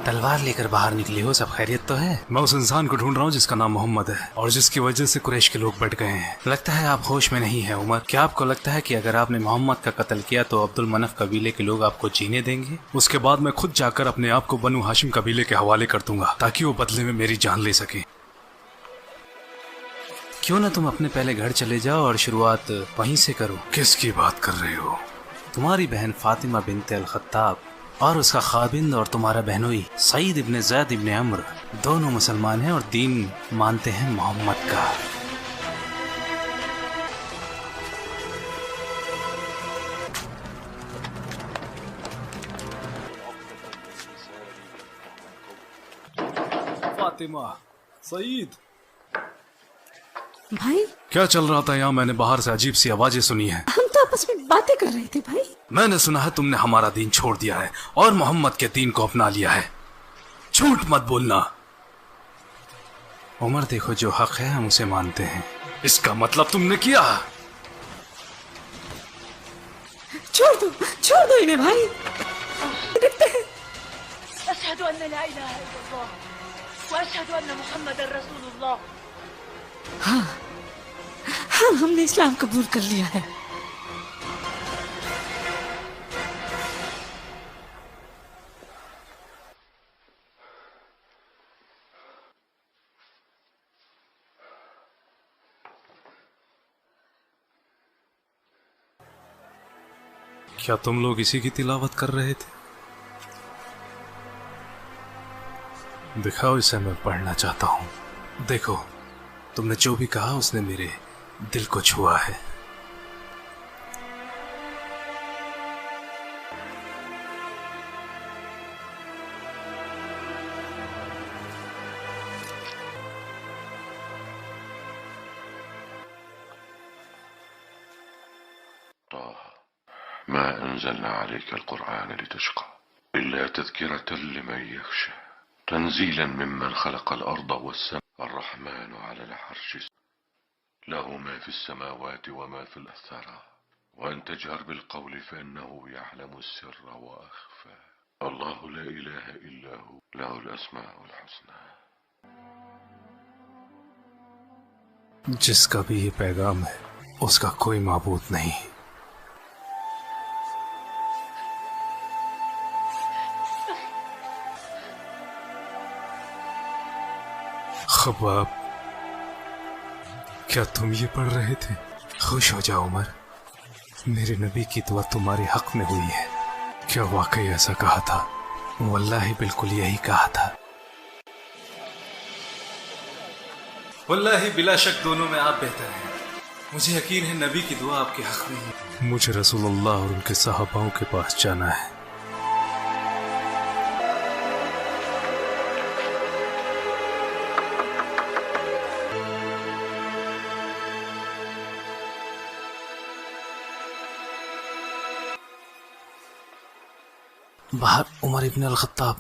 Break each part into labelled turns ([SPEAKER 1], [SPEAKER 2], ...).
[SPEAKER 1] तलवार लेकर बाहर निकली हो, सब खैरियत तो है? मैं उस इंसान को ढूंढ रहा हूँ जिसका नाम मोहम्मद है और जिसकी वजह से कुरैश के लोग बढ़ गए हैं। लगता है आप होश में नहीं है उमर। क्या आपको लगता है कि अगर आपने मोहम्मद का कत्ल किया तो अब्दुल मनफ कबीले के लोग आपको जीने देंगे? उसके बाद मैं खुद जाकर अपने आप को बनु हाशिम कबीले के हवाले कर दूंगा ताकि वो बदले में मेरी जान ले सके। क्यों ना तुम अपने पहले घर चले जाओ और शुरुआत वहीं से करो। किसकी बात कर रहे हो? तुम्हारी बहन फातिमा बिनते अल खत्ताब और उसका खाबिंद और तुम्हारा बहनोई सईद इब्ने ज़ैद इब्ने अम्र दोनों मुसलमान हैं और दीन मानते हैं मोहम्मद का। फातिमा, सईद,
[SPEAKER 2] भाई
[SPEAKER 1] क्या चल रहा था यहाँ? मैंने बाहर से अजीब सी आवाजें सुनी है।
[SPEAKER 2] हम तो आपस में बातें कर रहे थे भाई।
[SPEAKER 1] मैंने सुना है तुमने हमारा दीन छोड़ दिया है और मोहम्मद के दीन को अपना लिया है। झूठ मत बोलना। उमर, देखो जो हक है हम उसे मानते हैं। इसका मतलब तुमने किया?
[SPEAKER 2] छोड़ दो इन्हें भाई। देखते हैं।
[SPEAKER 3] अशहदु अन्ना ला इलाहा इल्लल्लाह व अशहदु अन्ना मुहम्मदर रसूलुल्लाह।
[SPEAKER 2] हाँ, हमने इस्लाम कबूल कर लिया है।
[SPEAKER 1] क्या तुम लोग इसी की तिलावत कर रहे थे? दिखाओ इसे, मैं पढ़ना चाहता हूँ। देखो, तुमने जो भी कहा उसने मेरे दिल को छुआ है।
[SPEAKER 4] ما أنزلنا عليك القرآن لتشقى إلا تذكرة لمن يخشى تنزيلا ممن خلق الأرض والسماء الرحمن على العرش له ما في السماوات وما في الثرى وأن تجهر بالقول فإنه يعلم السر وأخفى الله لا إله إلا هو له الأسماء الحسنى।
[SPEAKER 1] जिसका भी ये पैगाम है उसका कोई माबूद नहीं। खबाब, क्या तुम ये पढ़ रहे थे? खुश हो जाओ उमर, मेरे नबी की दुआ तुम्हारे हक में हुई है। क्या वाकई ऐसा कहा था? वल्लाही बिल्कुल यही कहा था। वल्लाही बिला शक दोनों में आप बेहतर हैं। मुझे यकीन है नबी की दुआ आपके हक में है। मुझे रसूलुल्लाह और उनके सहाबाओं के पास जाना है। बाहर उमर इब्न अल खत्ताब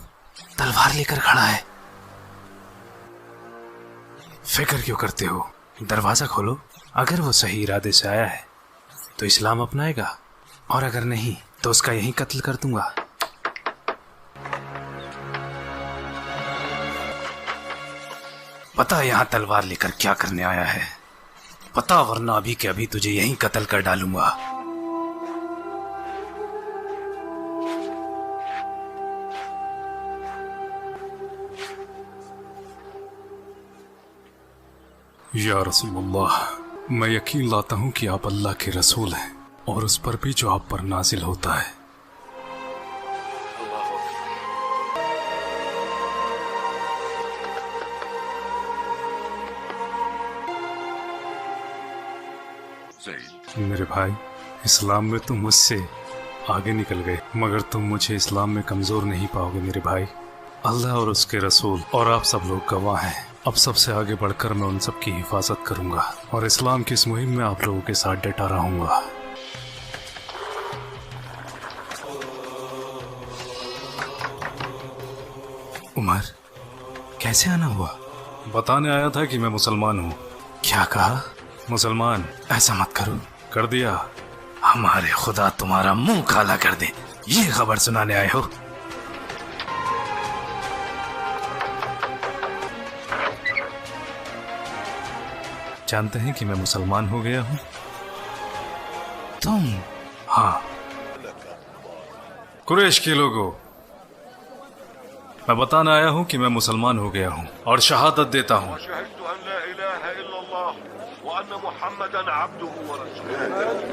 [SPEAKER 1] तलवार लेकर खड़ा है। फिक्र क्यों करते हो? दरवाजा खोलो। अगर वो सही इरादे से आया है तो इस्लाम अपनाएगा और अगर नहीं तो उसका यहीं कत्ल कर दूंगा। पता यहाँ तलवार लेकर क्या करने आया है? पता, वरना अभी के अभी तुझे यहीं कत्ल कर डालूंगा। या रसूलुल्लाह, मैं यकीन लाता हूँ कि आप अल्लाह के रसूल हैं और उस पर भी जो आप पर नाजिल होता है। मेरे भाई, इस्लाम में तुम मुझसे आगे निकल गए, मगर तुम मुझे इस्लाम में कमजोर नहीं पाओगे मेरे भाई। अल्लाह और उसके रसूल और आप सब लोग गवाह हैं। अब सबसे आगे बढ़कर मैं उन सब की हिफाजत करूंगा और इस्लाम की इस मुहिम में आप लोगों के साथ डटा रहूंगा। उमर, कैसे आना हुआ? बताने आया था कि मैं मुसलमान हूँ। क्या कहा? मुसलमान। ऐसा मत करो। कर दिया। हमारे खुदा तुम्हारा मुंह काला कर दे, ये खबर सुनाने आए हो? जानते हैं कि मैं मुसलमान हो गया हूँ?
[SPEAKER 2] तुम?
[SPEAKER 1] हाँ। कुरैश के लोगों, मैं बताना आया हूँ कि मैं मुसलमान हो गया हूँ और शहादत देता हूँ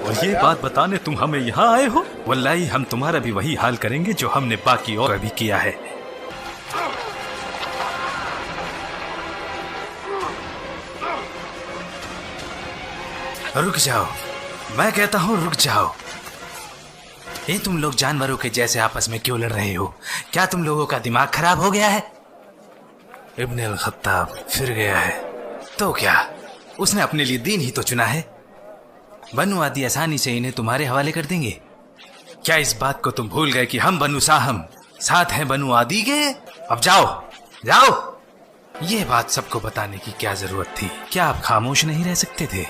[SPEAKER 1] और ये बात बताने तुम हमें यहाँ आए हो? वल्लाही हम तुम्हारा भी वही हाल करेंगे जो हमने बाकी और भी किया है। रुक जाओ, मैं कहता हूँ रुक जाओ। ये तुम लोग जानवरों के जैसे आपस में क्यों लड़ रहे हो? क्या तुम लोगों का दिमाग खराब हो गया है? इब्न अल खत्ताब फिर गया है तो क्या, उसने अपने लिए दीन ही तो चुना है। बनु आदि आसानी से इन्हें तुम्हारे हवाले कर देंगे। क्या इस बात को तुम भूल गए कि हम बनु साहम साथ हैं बनु आदि के? अब जाओ जाओ। ये बात सबको बताने की क्या जरूरत थी? क्या आप खामोश नहीं रह सकते थे?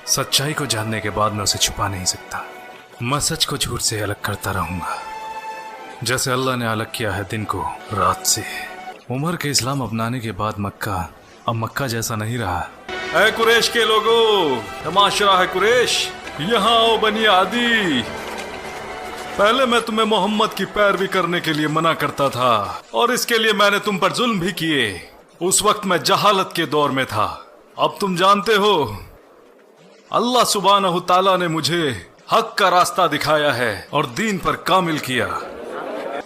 [SPEAKER 1] सच्चाई को जानने के बाद मैं उसे छुपा नहीं सकता। मैं सच को झूठ से अलग करता रहूंगा, जैसे अल्लाह ने अलग किया है दिन को रात से। उमर के इस्लाम अपनाने के बाद मक्का अब मक्का जैसा नहीं रहा। ऐ कुरैश के लोगों, तमाशा है कुरैश, यहाँ आओ बनी आदि। पहले मैं तुम्हें मोहम्मद की पैरवी करने के लिए मना करता था और इसके लिए मैंने तुम पर जुल्म भी किए। उस वक्त मैं जहालत के दौर में था। अब तुम जानते हो अल्लाह सुब्हानहू ताला ने मुझे हक का रास्ता दिखाया है और दीन पर कामिल किया।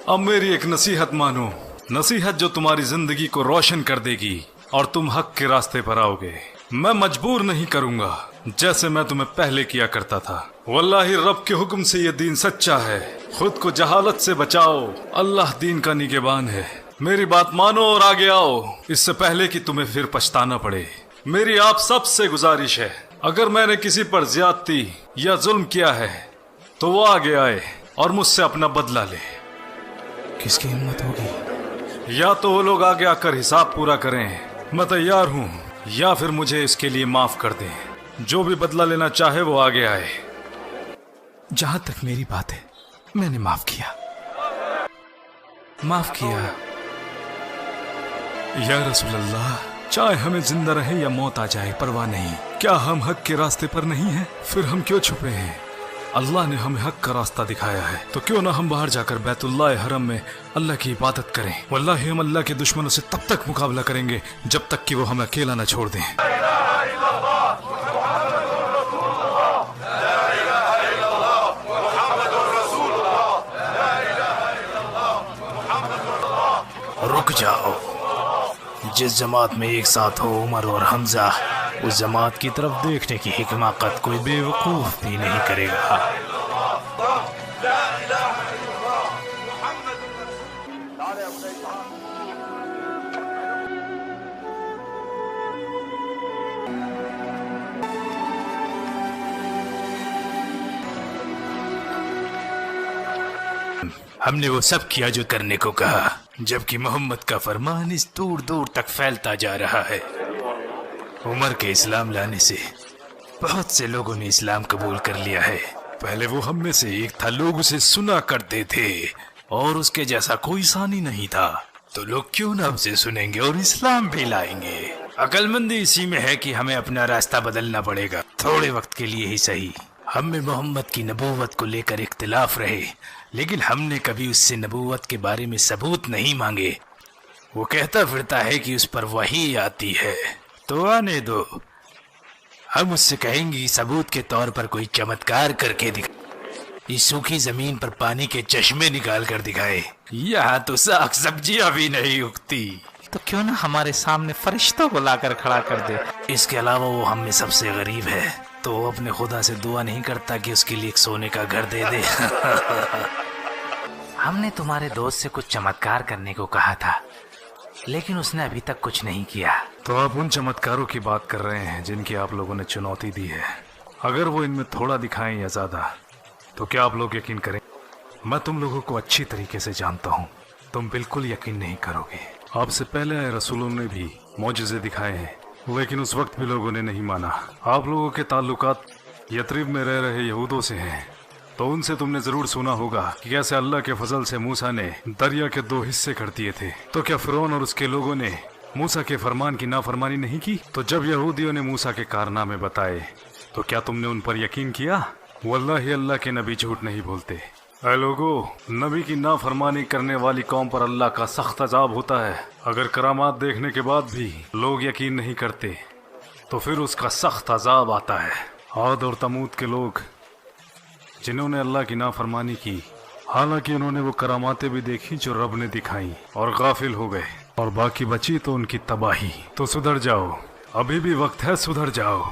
[SPEAKER 1] अब मेरी एक नसीहत मानो, नसीहत जो तुम्हारी जिंदगी को रोशन कर देगी और तुम हक के रास्ते पर आओगे। मैं मजबूर नहीं करूंगा जैसे मैं तुम्हें पहले किया करता था। वल्लाही रब के हुक्म से ये दीन सच्चा है। खुद को जहालत से बचाओ, अल्लाह दीन का निगहबान है। मेरी बात मानो और आगे आओ, इससे पहले कि तुम्हें फिर पछताना पड़े। मेरी आप सब से गुजारिश है, अगर मैंने किसी पर ज्यादती या जुल्म किया है तो वो आगे आए और मुझसे अपना बदला ले। किसकी हिम्मत होगी? या तो वो लोग आगे आकर हिसाब पूरा करें, मैं तैयार हूँ, या फिर मुझे इसके लिए माफ कर दें। जो भी बदला लेना चाहे वो आगे आए। जहां तक मेरी बात है, मैंने माफ किया, माफ किया। या रसूल अल्लाह, चाहे हमें जिंदा रहे या मौत आ जाए परवाह नहीं। क्या हम हक के रास्ते पर नहीं हैं? फिर हम क्यों छुपे हैं? अल्लाह ने हमें हक का रास्ता दिखाया है, तो क्यों ना हम बाहर जाकर बैतुल्लाह हरम में अल्लाह की इबादत करें। वल्लाही हम अल्लाह के दुश्मनों से तब तक मुकाबला करेंगे जब तक कि वो हमें अकेला न छोड़ दें। रुक जाओ, जिस जमात में एक साथ हो उमर और हमजा, उस जमात की तरफ देखने की हिकमाकत कोई बेवकूफ भी नहीं करेगा। हमने वो सब किया जो करने को कहा, जबकि मोहम्मद का फरमान इस दूर दूर तक फैलता जा रहा है। उमर के इस्लाम लाने से बहुत से लोगों ने इस्लाम कबूल कर लिया है। पहले वो हम में से एक था, लोग उसे सुना करते थे और उसके जैसा कोई सानी नहीं था, तो लोग क्यों ना उसे सुनेंगे और इस्लाम भी लाएंगे। अक्लमंदी इसी में है कि हमें अपना रास्ता बदलना पड़ेगा, थोड़े वक्त के लिए ही सही। हम में मोहम्मद की नबूवत को लेकर इख्तिलाफ रहे, लेकिन हमने कभी उससे नबूवत के बारे में सबूत नहीं मांगे। वो कहता फिरता है कि उस पर वही आती है, तो आने दो। हम उससे कहेंगे सबूत के तौर पर कोई चमत्कार करके दिखा, इस सूखी जमीन पर पानी के चश्मे निकाल कर दिखाए। यहाँ तो साग सब्जियां भी नहीं उगती, तो क्यों ना हमारे सामने फरिश्तों को लाकर खड़ा कर दे। इसके अलावा वो हम में सबसे गरीब है, तो वो अपने खुदा से दुआ नहीं करता कि उसके लिए एक सोने का घर दे दे। हमने तुम्हारे दोस्त से कुछ चमत्कार करने को कहा था, लेकिन उसने अभी तक कुछ नहीं किया। तो आप उन चमत्कारों की बात कर रहे हैं जिनकी आप लोगों ने चुनौती दी है। अगर वो इनमें थोड़ा दिखाएं या ज्यादा, तो क्या आप लोग यकीन करें? मैं तुम लोगों को अच्छी तरीके से जानता हूँ, तुम बिल्कुल यकीन नहीं करोगे। आपसे पहले आए रसूलों ने भी मौजज़े दिखाए हैं, लेकिन उस वक्त भी लोगों ने नहीं माना। आप लोगों के ताल्लुकात यथरिब में रह रहे यहूदों से हैं, तो उनसे तुमने जरूर सुना होगा कि कैसे अल्लाह के फजल से मूसा ने दरिया के 2 हिस्से कर दिए थे। तो क्या फिरौन और उसके लोगों ने मूसा के फरमान की नाफरमानी नहीं की? तो जब यहूदियों ने मूसा के कारनामे बताए तो क्या तुमने उन पर यकीन किया? वल्लाही अल्लाह के नबी झूठ नहीं बोलते। ऐ लोगो, नबी की नाफरमानी करने वाली कौम पर अल्लाह का सख्त अजाब होता है। अगर करामात देखने के बाद भी लोग यकीन नहीं करते तो फिर उसका सख्त अजाब आता है। आद और तमूद के लोग जिन्होंने अल्लाह की नाफरमानी की, हालांकि उन्होंने वो करामातें भी देखी जो रब ने दिखाई और गाफिल हो गए, और बाकी बची तो उनकी तबाही। तो सुधर जाओ, अभी भी वक्त है, सुधर जाओ।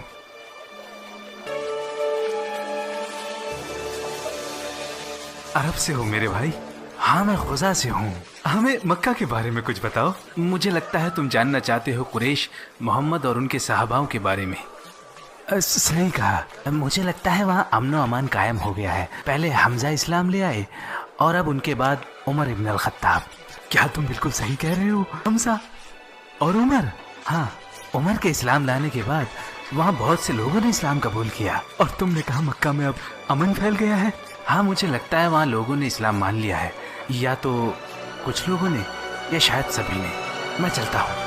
[SPEAKER 1] अरब से हो मेरे भाई? हाँ, मैं खुजा से हूँ। हमें मक्का के बारे में कुछ बताओ। मुझे लगता है तुम जानना चाहते हो कुरैश, मोहम्मद और उनके सहाबाओं के बारे में। सही कहा। मुझे लगता है वहाँ अमन व अमान कायम हो गया है। पहले हमजा इस्लाम ले आए और अब उनके बाद उमर इब्न अल खत्ताब। क्या तुम बिल्कुल सही कह रहे हो? हमजा और उमर? हाँ, उमर के इस्लाम लाने के बाद वहाँ बहुत से लोगों ने इस्लाम कबूल किया। और तुमने कहा मक्का में अब अमन फैल गया है? हाँ, मुझे लगता है वहाँ लोगों ने इस्लाम मान लिया है, या तो कुछ लोगों ने या शायद सभी ने। मैं चलता हूँ।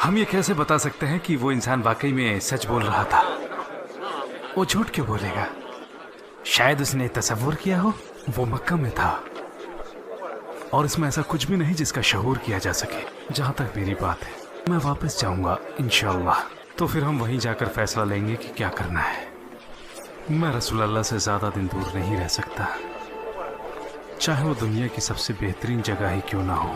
[SPEAKER 1] हम ये कैसे बता सकते हैं कि वो इंसान वाकई में सच बोल रहा था? वो झूठ क्यों बोलेगा? शायद उसने तसव्वुर किया हो वो मक्का में था और इसमें ऐसा कुछ भी नहीं जिसका शऊर किया जा सके। जहाँ तक मेरी बात है, मैं वापस जाऊंगा इंशाअल्लाह। तो फिर हम वहीं जाकर फैसला लेंगे कि क्या करना है। मैं रसूल अल्लाह से ज़्यादा दिन दूर नहीं रह सकता, चाहे वो दुनिया की सबसे बेहतरीन जगह ही क्यों ना हो।